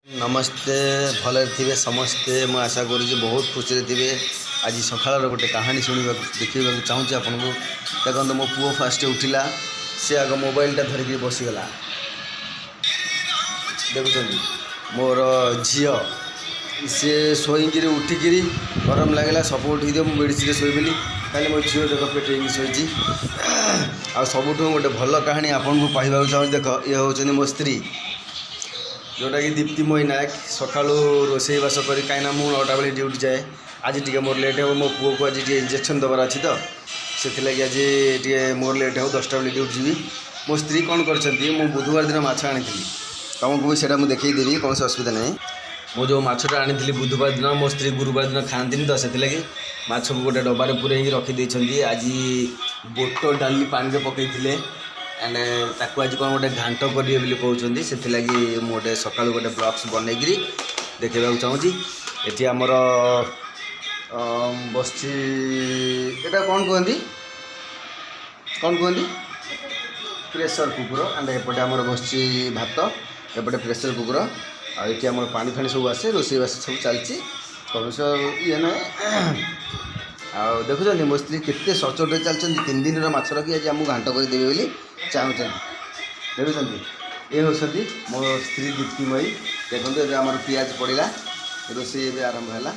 नमस्ते भले थे समस्ते मुझे आशा करुँच बहुत खुशी थे। आज सकाल गोटे कहानी शुणा देखा चाहूँगी आपन को। देखो मो पुओ फास्ट उठिला सी आग मोबाइलटा धरिकी बसीगला। देखुं मोर झील सी शोक उठिकी गरम लगला सब उठी दियो मेडिसिन शोबली खाली मो झील देख पेटे शोची। आ सबुठ गोटे भल कहानी आपन को कहवा चाहूँ। देख ये हूँ मो स्त्री जोटा कि दीप्तिमयी नायक। सका रोसई बास कर कहीं मुझे 9टा बेले ड्यूटी जाए। आज टी मोर लेट हो मो पुओ को आज इंजेक्शन दबार अच्छी तो से आज टी मोर लेट हो 10टा बेले ड्यूटी जी। मो स्त्री कौन कर बुधवार दिन माछ आनी तुमको भी से देखदेवी कौन असुविधा नहीं। मो जो माछटा आनी बुधवार दिन मो स्त्री गुरुवार दिन खाती तो से माछ को गोटे डबार पूरे रखी। आज बोट डाली पानी में पकई एंड ताकू आज कौन गोटे घाट करेंगे कहते से गोटे सका गोटे ब्लॉग्स बनईकरी देखा चाहूँगी। ये आमर बसी एटा कौन कहती प्रेसर कुकुर एंड एपटे आमर बस भात एपटे प्रेसर कुकुर आम पानी फाणी सब आसे रोसई बास सब चलती कौन ये ना। आ देखुं मो स्त्री केते सचोट चलती 3 दिन माछ रखी आज आमको घाट करदेवे बोली चाहूँ। देखुं ये हूँ मो स्त्री दीप्तिमयी। देखो आम पियाज पड़ा रोसई आरंभ है।